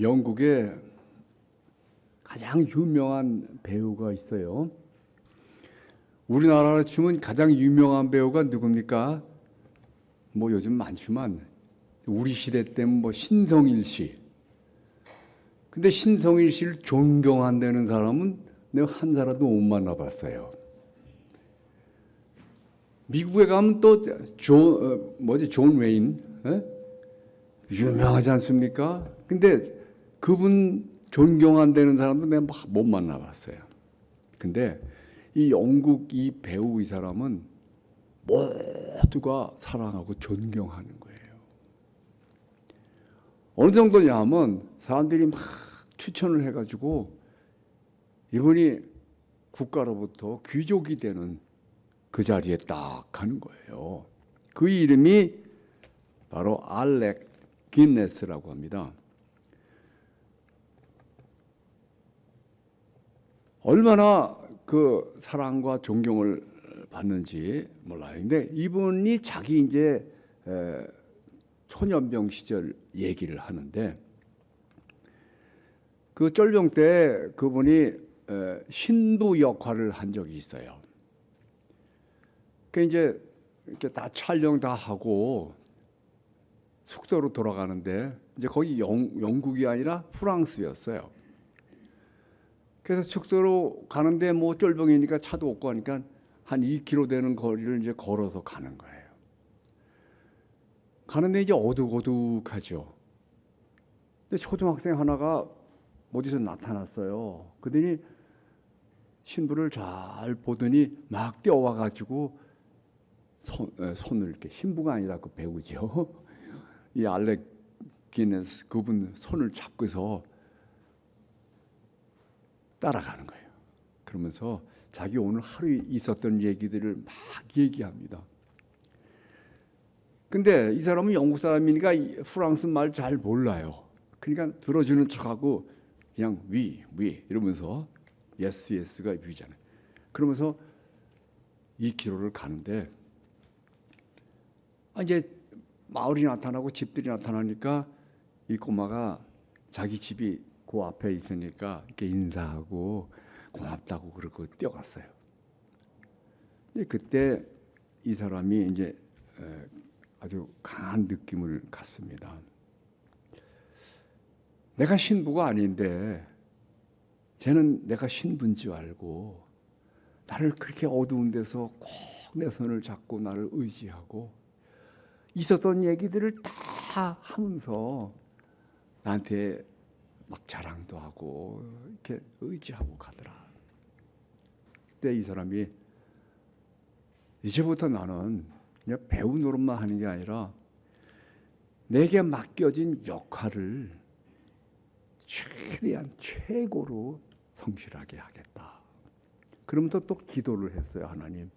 영국에 가장 유명한 배우가 있어요. 우리나라로 치면 가장 유명한 배우가 누굽니까? 뭐 요즘 많지만 우리 시대 때는 뭐 신성일 씨. 근데 신성일 씨를 존경한다는 사람은 내가 한 사람도 못 만나봤어요. 미국에 가면 또 존 웨인, 유명하지 않습니까? 근데 그분 존경한다는 사람도 내가 못 만나봤어요. 근데 이 영국 이 배우 이 사람은 모두가 사랑하고 존경하는 거예요. 어느 정도냐면 사람들이 막 추천을 해가지고 이분이 국가로부터 귀족이 되는 그 자리에 딱 가는 거예요. 그 이름이 바로 알렉 기네스라고 합니다. 얼마나 그 사랑과 존경을 받는지 몰라요. 근데 이분이 자기 이제 초년병 시절 얘기를 하는데 그 쫄병 때 그분이 신부 역할을 한 적이 있어요. 그 이제 이렇게 다 촬영 다 하고 숙소로 돌아가는데 이제 거기 영국이 아니라 프랑스였어요. 그래서 숙소로 가는데 뭐 쫄병이니까 차도 없고 하니까 한 2km 되는 거리를 이제 걸어서 가는 거예요. 가는데 이제 어둑어둑하죠. 근데 초등학생 하나가 어디서 나타났어요. 그러더니 신부를 잘 보더니 막 뛰어와가지고 손을 이렇게, 신부가 아니라 그 배우죠. 이 알렉 기네스 그분 손을 잡고서 따라가는 거예요. 그러면서 자기 오늘 하루 있었던 얘기들을 막 얘기합니다. 근데 이 사람은 영국 사람이니까 프랑스 말 잘 몰라요. 그러니까 들어주는 척하고 그냥 위 이러면서 예스가 위잖아요. 그러면서 2km를 가는데 이제 마을이 나타나고 집들이 나타나니까 이 꼬마가 자기 집이 그 앞에 있으니까 이렇게 인사하고 고맙다고 그러고 뛰어갔어요. 근데 그때 이 사람이 이제 아주 강한 느낌을 갖습니다. 내가 신부가 아닌데 쟤는 내가 신부인 줄 알고 나를 그렇게 어두운 데서 꼭 내 손을 잡고 나를 의지하고 있었던 얘기들을 다 하면서 나한테 막 자랑도 하고 이렇게 의지하고 가더라. 그때 이 사람이 이제부터 나는 그냥 배우 노릇만 하는 게 아니라 내게 맡겨진 역할을 최대한 최고로 성실하게 하겠다. 그러면서 또 기도를 했어요. 하나님,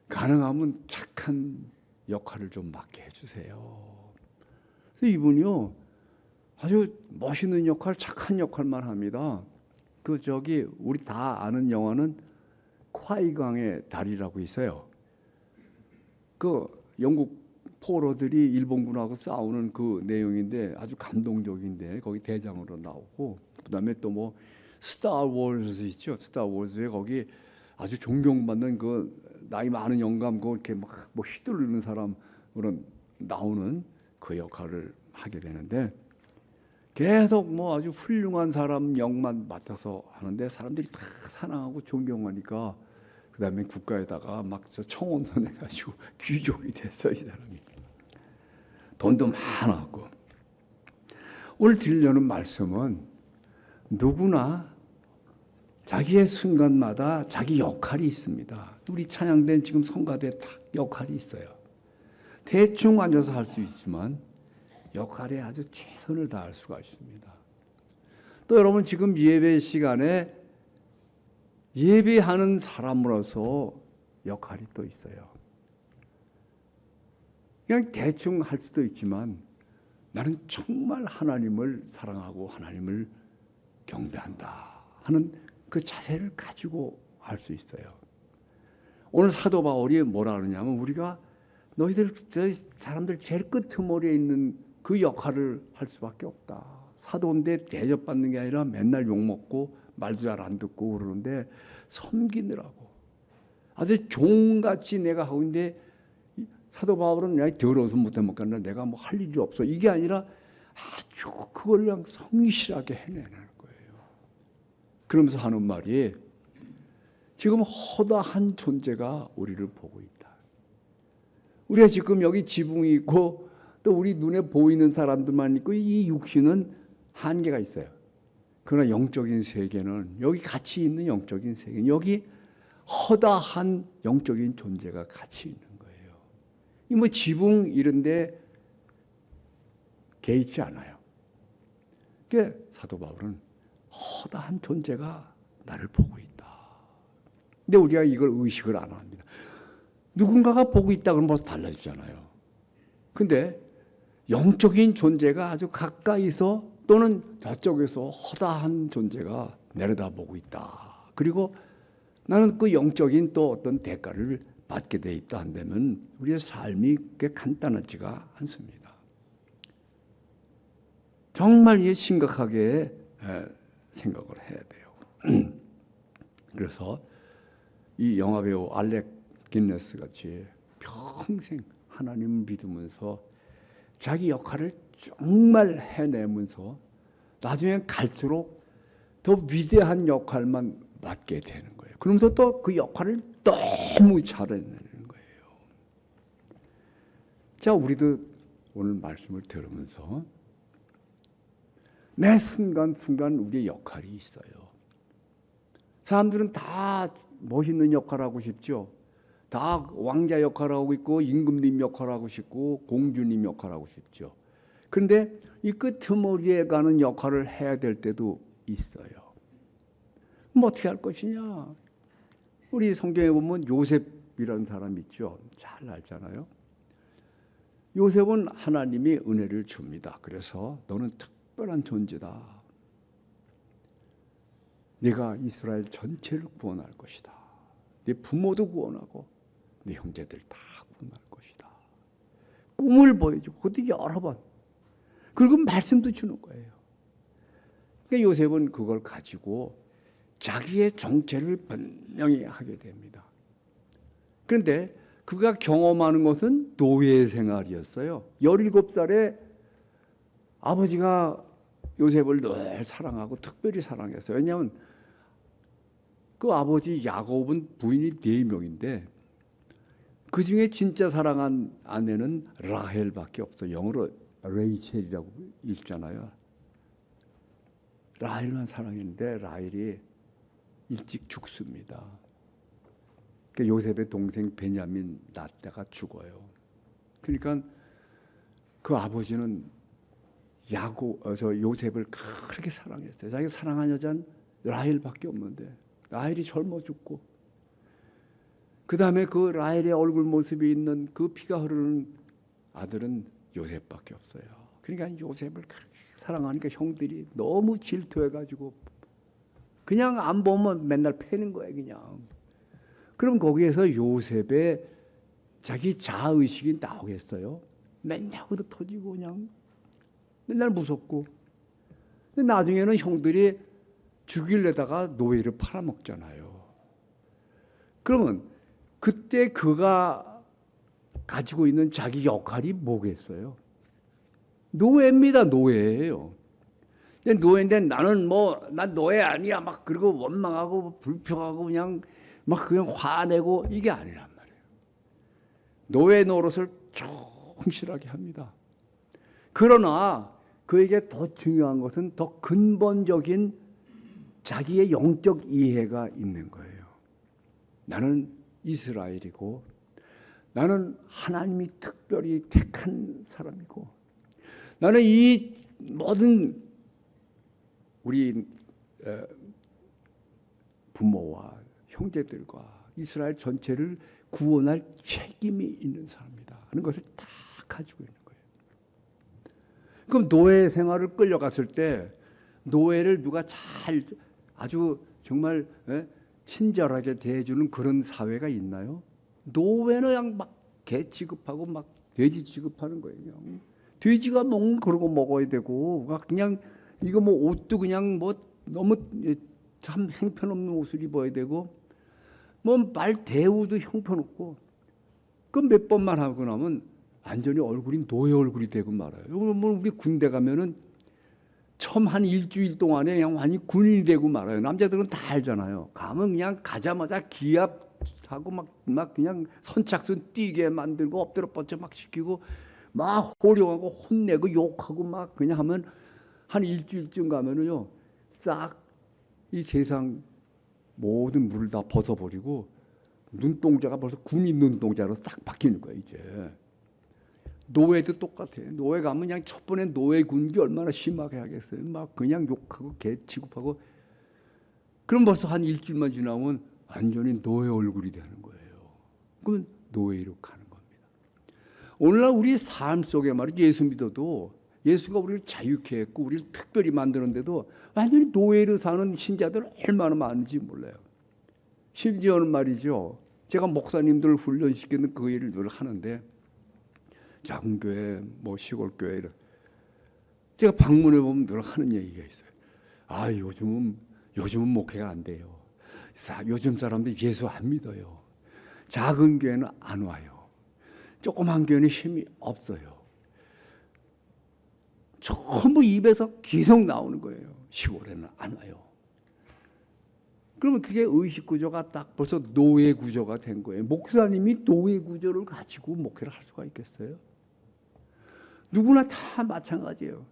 가능하면 착한 역할을 좀 맡게 해주세요. 그래서 이분이요 아주 멋있는 역할, 착한 역할만 합니다. 우리 다 아는 영화는 콰이강의 달이라고 있어요. 그 영국 포로들이 일본군하고 싸우는 그 내용인데 아주 감동적인데 거기 대장으로 나오고 그다음에 또 뭐 스타워즈 있죠. 스타워즈에 거기 아주 존경받는 그 나이 많은 영감 그 이렇게 막 뭐 휘두르는 사람으로 나오는 그 역할을 하게 되는데 계속 뭐 아주 훌륭한 사람 역만 맡아서 하는데 사람들이 다 사랑하고 존경하니까 그다음에 국가에다가 막 청원서 내가지고 귀족이 됐어. 이 사람이 돈도 많았고. 오늘 드리려는 말씀은 누구나 자기의 순간마다 자기 역할이 있습니다. 우리 찬양된 지금 성가대 딱 역할이 있어요. 대충 앉아서 할 수 있지만 역할에 아주 최선을 다할 수가 있습니다. 또 여러분 지금 예배 시간에 예배하는 사람으로서 역할이 또 있어요. 그냥 대충 할 수도 있지만 나는 정말 하나님을 사랑하고 하나님을 경배한다 하는 그 자세를 가지고 할 수 있어요. 오늘 사도 바울이 뭐라 그러냐면 우리가 너희들 사람들 제일 끄트머리에 있는 그 역할을 할 수밖에 없다. 사도인데 대접받는 게 아니라 맨날 욕먹고 말도 잘 안 듣고 그러는데 섬기느라고 아주 종같이 내가 하고 있는데 사도 바울은 내가 더러워서 못해 먹겠나 내가 뭐 할 일이 없어 이게 아니라 아주 그걸 그냥 성실하게 해내는 거예요. 그러면서 하는 말이 지금 허다한 존재가 우리를 보고 있다. 우리가 지금 여기 지붕이 있고 또 우리 눈에 보이는 사람들만 있고 이 육신은 한계가 있어요. 그러나 영적인 세계는 여기 같이 있는 영적인 세계는 여기 허다한 영적인 존재가 같이 있는 거예요. 이 뭐 지붕 이런데 개의치 않아요. 그러니까 사도 바울은 허다한 존재가 나를 보고 있다. 근데 우리가 이걸 의식을 안 합니다. 누군가가 보고 있다 그러면 벌써 달라지잖아요. 근데 영적인 존재가 아주 가까이서 또는 저쪽에서 허다한 존재가 내려다보고 있다. 그리고 나는 그 영적인 또 어떤 대가를 받게 돼 있다 한다면 우리의 삶이 그렇게 간단하지가 않습니다. 정말 이게 심각하게 생각을 해야 돼요. 그래서 이 영화배우 알렉 긴네스 같이 평생 하나님을 믿으면서 자기 역할을 정말 해내면서 나중에 갈수록 더 위대한 역할만 맡게 되는 거예요. 그러면서 또 그 역할을 너무 잘해내는 거예요. 자, 우리도 오늘 말씀을 들으면서 매 순간순간 우리의 역할이 있어요. 사람들은 다 멋있는 역할을 하고 싶죠. 다 왕자 역할을 하고 있고 임금님 역할을 하고 싶고 공주님 역할을 하고 싶죠. 그런데 이 끄트머리에 가는 역할을 해야 될 때도 있어요. 뭐 어떻게 할 것이냐. 우리 성경에 보면 요셉이라는 사람 있죠. 잘 알잖아요. 요셉은 하나님이 은혜를 줍니다. 그래서 너는 특별한 존재다. 네가 이스라엘 전체를 구원할 것이다. 네 부모도 구원하고 네 형제들 다 구원할 것이다. 꿈을 보여주고 그것도 여러 번. 그리고 말씀도 주는 거예요. 그러니까 요셉은 그걸 가지고 자기의 정체를 분명히 하게 됩니다. 그런데 그가 경험하는 것은 노예 생활이었어요. 17살에 아버지가 요셉을 늘 사랑하고 특별히 사랑했어요. 왜냐하면 그 아버지 야곱은 부인이 4명인데 그 중에 진짜 사랑한 아내는 라헬밖에 없어요. 영어로 레이첼이라고 읽잖아요. 라헬만 사랑했는데 라헬이 일찍 죽습니다. 그러니까 요셉의 동생 베냐민 낳다가 죽어요. 그러니까 그 아버지는 요셉을 그렇게 사랑했어요. 자기가 사랑한 여자는 라헬밖에 없는데 라헬이 젊어 죽고 그 다음에 그 라헬의 얼굴 모습이 있는 그 피가 흐르는 아들은 요셉밖에 없어요. 그러니까 요셉을 그렇게 사랑하니까 형들이 너무 질투해가지고 그냥 안 보면 맨날 패는 거예요. 그냥. 그럼 거기에서 요셉의 자기 자아의식이 나오겠어요? 맨날 흐르 터지고 그냥 맨날 무섭고. 근데 나중에는 형들이 죽이려다가 노예를 팔아먹잖아요. 그러면 그때 그가 가지고 있는 자기 역할이 뭐겠어요? 노예입니다. 노예예요. 근데 노예인데 나는 난 노예 아니야. 막 그리고 원망하고 불평하고 그냥 화내고 이게 아니란 말이에요. 노예 노릇을 충실하게 합니다. 그러나 그에게 더 중요한 것은 더 근본적인 자기의 영적 이해가 있는 거예요. 나는 이스라엘이고 나는 하나님이 특별히 택한 사람이고 나는 이 모든 우리 부모와 형제들과 이스라엘 전체를 구원할 책임이 있는 사람이다 하는 것을 다 가지고 있는 거예요. 그럼 노예 생활을 끌려갔을 때 노예를 누가 잘 아주 정말 친절하게 대해주는 그런 사회가 있나요? 노예는 그냥 막 개 취급하고 막 돼지 취급하는 거예요. 그냥. 돼지가 먹는 그런 거 먹어야 되고 그냥 이거 뭐 옷도 그냥 뭐 너무 참 형편없는 옷을 입어야 되고 뭐 말 대우도 형편없고 그 몇 번만 하고 나면 완전히 얼굴이 노예 얼굴이 되고 말아요. 뭐 우리 군대 가면은 처음 한 일주일 동안에 그냥 완전히 군인이 되고 말아요. 남자들은 다 알잖아요. 가면 그냥 가자마자 기합하고 막 그냥 선착순 뛰게 만들고 엎드려 뻗쳐 막 시키고 막 호령하고 혼내고 욕하고 막 그냥 하면 한 일주일쯤 가면은요 싹 이 세상 모든 물을 다 벗어버리고 눈동자가 벌써 군인 눈동자로 싹 바뀌는 거야 이제. 노예도 똑같아요. 노예 가면 그냥 첫 번에 노예 군기 얼마나 심하게 하겠어요. 막 그냥 욕하고 개 취급하고. 그럼 벌써 한 일주일만 지나면 완전히 노예 얼굴이 되는 거예요. 그건 노예로 가는 겁니다. 오늘날 우리 삶 속에 말이죠. 예수 믿어도 예수가 우리를 자유케 했고 우리를 특별히 만드는데도 완전히 노예로 사는 신자들 얼마나 많은지 몰라요. 심지어는 말이죠. 제가 목사님들을 훈련시키는 그 일을 늘 하는데 작은 교회, 뭐 시골 교회 제가 방문해 보면 늘 하는 얘기가 있어요. 아 요즘은 목회가 안 돼요. 요즘 사람들 예수 안 믿어요. 작은 교회는 안 와요. 조그만 교회는 힘이 없어요. 전부 입에서 계속 나오는 거예요. 시골에는 안 와요. 그러면 그게 의식 구조가 딱 벌써 노예 구조가 된 거예요. 목사님이 노예 구조를 가지고 목회를 할 수가 있겠어요? 누구나 다 마찬가지예요.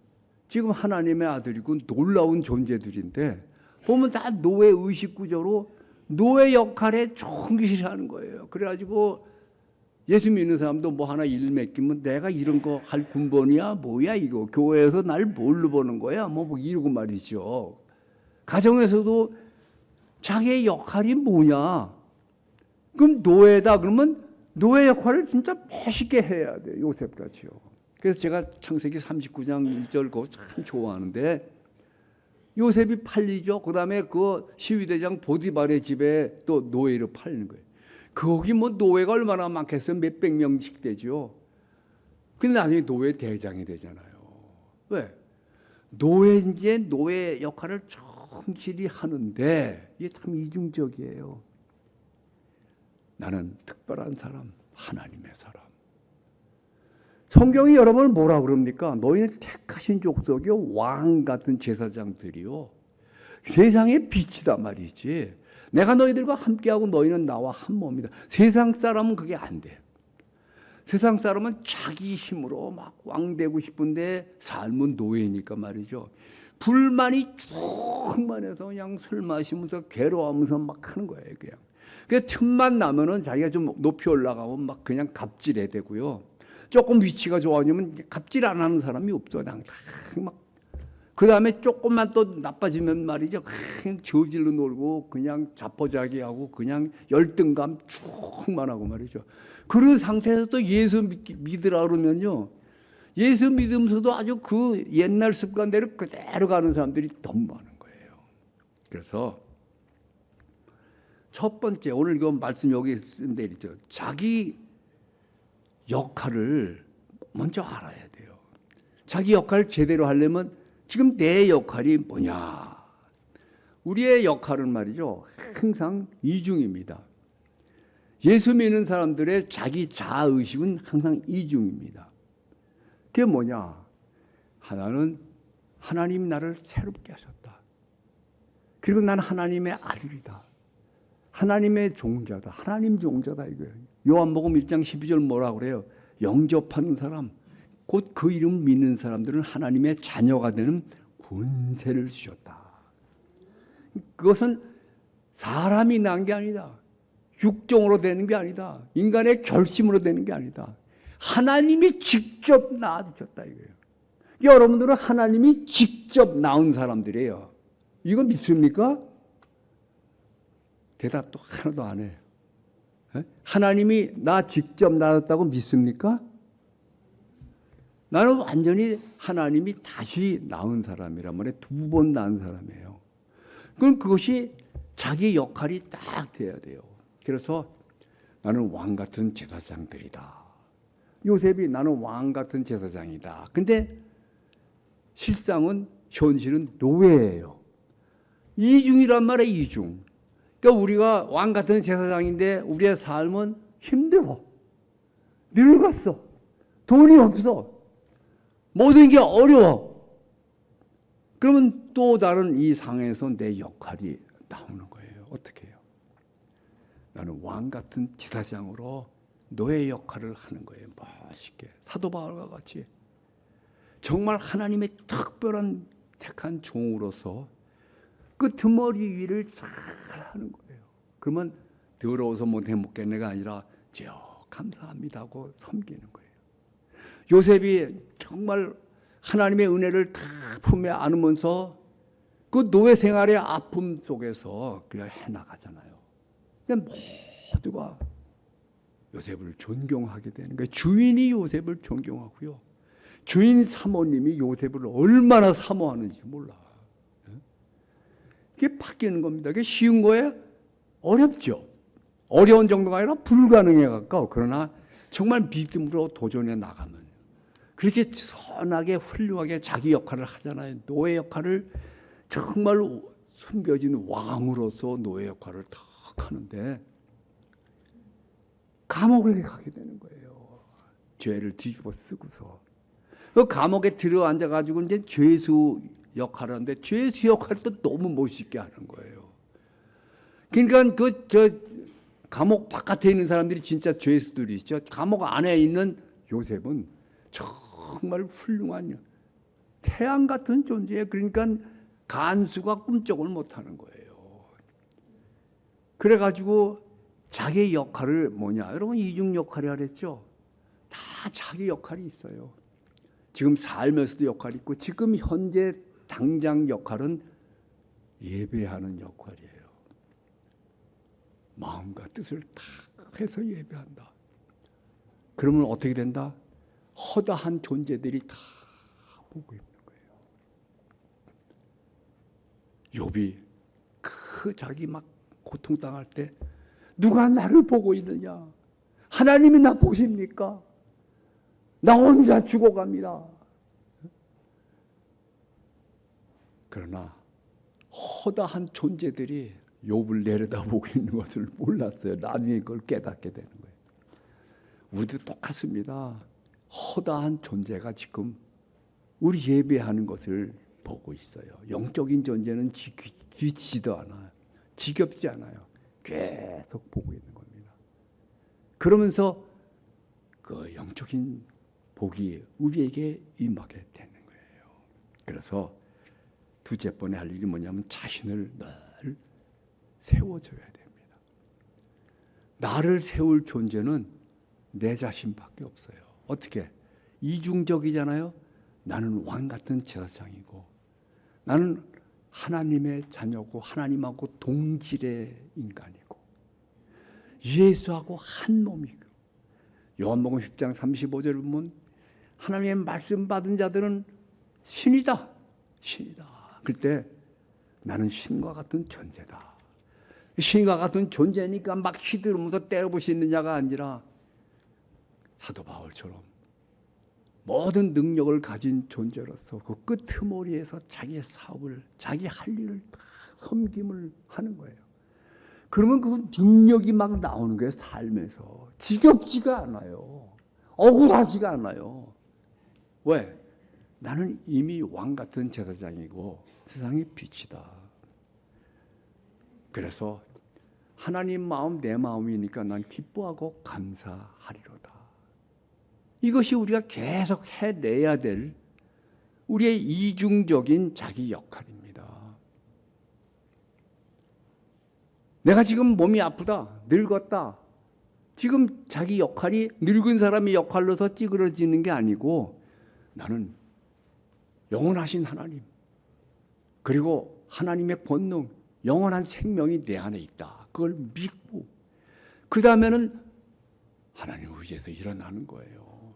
지금 하나님의 아들이고 놀라운 존재들인데 보면 다 노예 의식 구조로 노예 역할에 충실하는 거예요. 그래가지고 예수 믿는 사람도 뭐 하나 일 맡기면 내가 이런 거 할 군번이야? 뭐야 이거? 교회에서 날 뭘로 보는 거야? 뭐 이러고 말이죠. 가정에서도 자기의 역할이 뭐냐? 그럼 노예다 그러면 노예 역할을 진짜 멋있게 해야 돼요. 요셉같이요. 그래서 제가 창세기 39장 1절 그거 참 좋아하는데 요셉이 팔리죠. 그 다음에 그 시위대장 보디발의 집에 또 노예로 팔리는 거예요. 거기 뭐 노예가 얼마나 많겠어요? 몇백 명씩 되죠. 근데 나중에 노예 대장이 되잖아요. 왜? 노예인지 노예 역할을 충실히 하는데 이게 참 이중적이에요. 나는 특별한 사람, 하나님의 사람. 성경이 여러분을 뭐라 그럽니까? 너희는 택하신 족속이요 왕 같은 제사장들이요 세상의 빛이다 말이지. 내가 너희들과 함께하고 너희는 나와 한 몸이다. 세상 사람은 그게 안 돼. 세상 사람은 자기 힘으로 막 왕 되고 싶은데 삶은 노예니까 말이죠. 불만이 충만해서 그냥 술 마시면서 괴로워하면서 막 하는 거예요. 그냥. 그래서 틈만 나면은 자기가 좀 높이 올라가면 막 그냥 갑질해 되고요. 조금 위치가 좋아지면 갑질 안 하는 사람이 없어. 그냥 막 그 다음에 조금만 또 나빠지면 말이죠. 그냥 저질로 놀고 그냥 자포자기하고 그냥 열등감 충만하고 말이죠. 그런 상태에서 또 예수 믿으라 그러면요. 예수 믿으면서도 아주 그 옛날 습관대로 그대로 가는 사람들이 너무 많은 거예요. 그래서 첫 번째 오늘 이거 말씀 여기 쓴 데 있죠. 자기 역할을 먼저 알아야 돼요. 자기 역할을 제대로 하려면 지금 내 역할이 뭐냐? 우리의 역할은 말이죠. 항상 이중입니다. 예수 믿는 사람들의 자기 자아의식은 항상 이중입니다. 그게 뭐냐? 하나는 하나님 나를 새롭게 하셨다. 그리고 나는 하나님의 아들이다. 하나님의 종자다. 하나님 종자다 이거예요. 요한복음 1장 12절 뭐라 그래요? 영접하는 사람, 곧 그 이름 믿는 사람들은 하나님의 자녀가 되는 권세를 주셨다. 그것은 사람이 난 게 아니다. 육정으로 되는 게 아니다. 인간의 결심으로 되는 게 아니다. 하나님이 직접 낳아주셨다 이거예요. 여러분들은 하나님이 직접 낳은 사람들이에요. 이거 믿습니까? 대답도 하나도 안 해요. 하나님이 나 직접 낳았다고 믿습니까? 나는 완전히 하나님이 다시 낳은 사람이란 말이에요. 두 번 낳은 사람이에요. 그럼 그것이 자기 역할이 딱 돼야 돼요. 그래서 나는 왕 같은 제사장들이다. 요셉이 나는 왕 같은 제사장이다. 근데 실상은 현실은 노예예요. 이중이란 말이에요. 이중. 그러니까 우리가 왕 같은 제사장인데 우리의 삶은 힘들어. 늙었어. 돈이 없어. 모든 게 어려워. 그러면 또 다른 이 상에서 내 역할이 나오는 거예요. 어떻게 해요? 나는 왕 같은 제사장으로 노예 역할을 하는 거예요. 멋있게. 사도 바울과 같이 정말 하나님의 특별한 택한 종으로서 그 드머리 위를 잘 하는 거예요. 그러면 더러워서 못 해먹겠네가 아니라 주여 감사합니다 하고 섬기는 거예요. 요셉이 정말 하나님의 은혜를 다 품에 안으면서 그 노예 생활의 아픔 속에서 그냥 해나가잖아요. 근데 모두가 요셉을 존경하게 되는 거예요. 주인이 요셉을 존경하고요. 주인 사모님이 요셉을 얼마나 사모하는지 몰라. 그게 바뀌는 겁니다. 그게 쉬운 거예요? 어렵죠. 어려운 정도가 아니라 불가능에 가까워. 그러나 정말 믿음으로 도전해 나가면 그렇게 선하게 훌륭하게 자기 역할을 하잖아요. 노예 역할을 정말 숨겨진 왕으로서 노예 역할을 탁 하는데 감옥에 가게 되는 거예요. 죄를 뒤집어 쓰고서. 그 감옥에 들어앉아 가지고 이제 죄수 역할을 하는데 죄수 역할을 또 너무 멋있게 하는 거예요. 그러니까 감옥 바깥에 있는 사람들이 진짜 죄수들이죠. 감옥 안에 있는 요셉은 정말 훌륭한 태양 같은 존재예요. 그러니까 간수가 꿈쩍을 못하는 거예요. 그래가지고 자기 역할을 뭐냐? 여러분 이중 역할이라 그랬죠. 다 자기 역할이 있어요. 지금 살면서도 역할이 있고 지금 현재 당장 역할은 예배하는 역할이에요. 마음과 뜻을 다 해서 예배한다. 그러면 어떻게 된다? 허다한 존재들이 다 보고 있는 거예요. 욥이 그 자기 막 고통당할 때 누가 나를 보고 있느냐? 하나님이 나 보십니까? 나 혼자 죽어갑니다. 그러나 허다한 존재들이 욥을 내려다보고 있는 것을 몰랐어요. 나중에 그걸 깨닫게 되는 거예요. 우리도 똑같습니다. 허다한 존재가 지금 우리 예배하는 것을 보고 있어요. 영적인 존재는 지치지도 않아요. 지겹지 않아요. 계속 보고 있는 겁니다. 그러면서 그 영적인 복이 우리에게 임하게 되는 거예요. 그래서 두째 번에 할 일이 뭐냐면 자신을 늘 세워줘야 됩니다. 나를 세울 존재는 내 자신밖에 없어요. 어떻게? 이중적이잖아요. 나는 왕 같은 제사장이고 나는 하나님의 자녀고 하나님하고 동질의 인간이고 예수하고 한 몸이고 요한복음 10장 35절을 보면 하나님의 말씀 받은 자들은 신이다. 신이다. 그때 나는 신과 같은 존재다. 신과 같은 존재니까 막 휘두르면서 때려부시는 자가 아니라 사도 바울처럼 모든 능력을 가진 존재로서 그 끄트머리에서 자기의 사업을 자기 할 일을 다 섬김을 하는 거예요. 그러면 그 능력이 막 나오는 거예요. 삶에서 지겹지가 않아요. 억울하지가 않아요. 왜? 나는 이미 왕 같은 제사장이고 세상의 빛이다. 그래서 하나님 마음 내 마음이니까 난 기뻐하고 감사하리로다. 이것이 우리가 계속 해내야 될 우리의 이중적인 자기 역할입니다. 내가 지금 몸이 아프다, 늙었다. 지금 자기 역할이 늙은 사람의 역할로서 찌그러지는 게 아니고 나는 영원하신 하나님 그리고 하나님의 본능, 영원한 생명이 내 안에 있다. 그걸 믿고 그 다음에는 하나님을 의지해서 일어나는 거예요.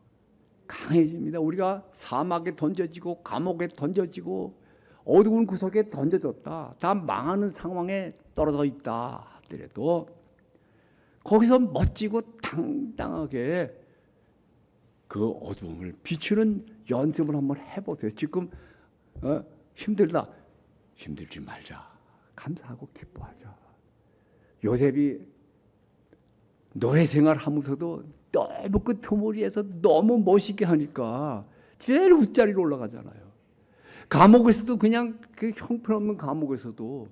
강해집니다. 우리가 사막에 던져지고 감옥에 던져지고 어두운 구석에 던져졌다. 다 망하는 상황에 떨어져 있다 하더라도 거기서 멋지고 당당하게 그 어두움을 비추는 연습을 한번 해보세요. 지금 힘들다. 힘들지 말자. 감사하고 기뻐하자. 요셉이 노예 생활하면서도 너무 끄트머리에서 너무 멋있게 하니까 제일 윗자리로 올라가잖아요. 감옥에서도 그냥 그 형편없는 감옥에서도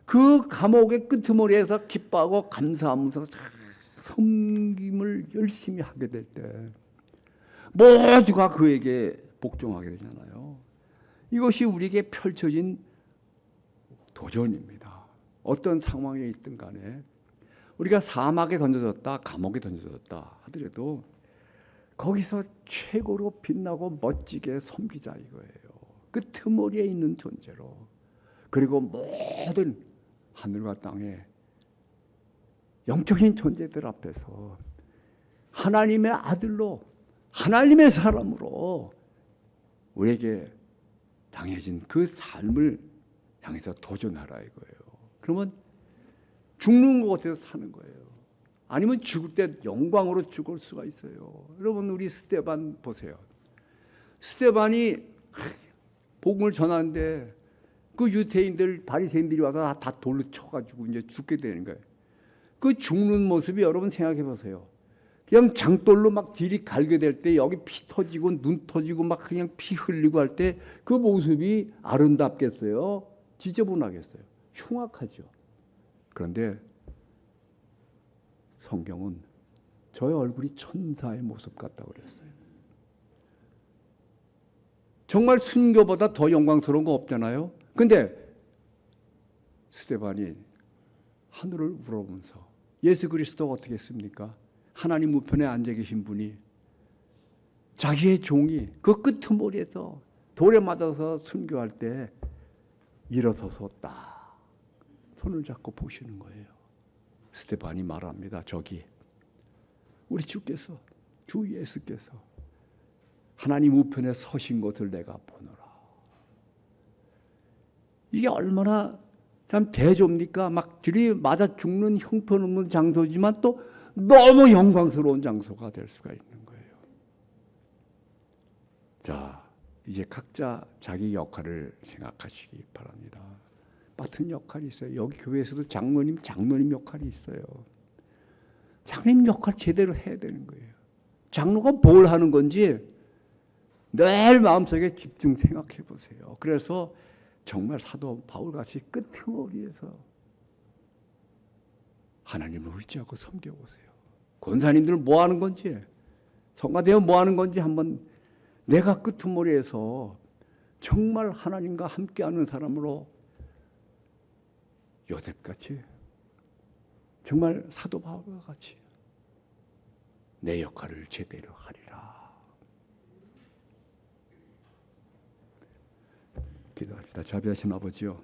그 감옥의 끄트머리에서 기뻐하고 감사하면서 섬김을 열심히 하게 될 때 모두가 그에게 복종하게 되잖아요. 이것이 우리에게 펼쳐진 도전입니다. 어떤 상황에 있든 간에 우리가 사막에 던져졌다, 감옥에 던져졌다 하더라도 거기서 최고로 빛나고 멋지게 섬기자 이거예요. 그 틈머리에 있는 존재로. 그리고 모든 하늘과 땅에 영적인 존재들 앞에서 하나님의 아들로, 하나님의 사람으로 우리에게 당해진 그 삶을 향해서 도전하라 이거예요. 그러면 죽는 것 같아서 사는 거예요. 아니면 죽을 때 영광으로 죽을 수가 있어요. 여러분 우리 스데반 보세요. 스데반이 복음을 전하는데 그 유대인들 바리새인들이 와서 다 돌로 쳐가지고 이제 죽게 되는 거예요. 그 죽는 모습이 여러분 생각해 보세요. 그냥 장돌로 막 딜이 갈게 될 때 여기 피 터지고 눈 터지고 막 그냥 피 흘리고 할 때 그 모습이 아름답겠어요? 지저분하겠어요? 흉악하죠. 그런데 성경은 저의 얼굴이 천사의 모습 같다고 그랬어요. 정말 순교보다 더 영광스러운 거 없잖아요. 근데 스데반이 하늘을 우러보면서 예수 그리스도가 어떻게 했습니까? 하나님 우편에 앉아 계신 분이 자기의 종이 그 끄트머리에서 돌에 맞아서 순교할 때 일어서서 딱 손을 잡고 보시는 거예요. 스데반이 말합니다. 저기 우리 주께서, 주 예수께서 하나님 우편에 서신 것을 내가 보노라. 이게 얼마나 참 대조입니까? 막 들이맞아 죽는 형편없는 장소지만 또 너무 영광스러운 장소가 될 수가 있는 거예요. 자, 이제 각자 자기 역할을 생각하시기 바랍니다. 맡은 역할이 있어요. 여기 교회에서도 장로님 역할이 있어요. 장로님 역할 제대로 해야 되는 거예요. 장로가 뭘 하는 건지 늘 마음속에 집중 생각해 보세요. 그래서 정말 사도 바울같이 끄트머리에서 하나님을 의지하고 섬겨보세요. 권사님들은 뭐 하는 건지, 성가대원 뭐 하는 건지 한번 내가 끄트머리에서 정말 하나님과 함께하는 사람으로 요셉같이 정말 사도 바울과 같이 내 역할을 제대로 하리라. 기도합시다. 자비하신 아버지요,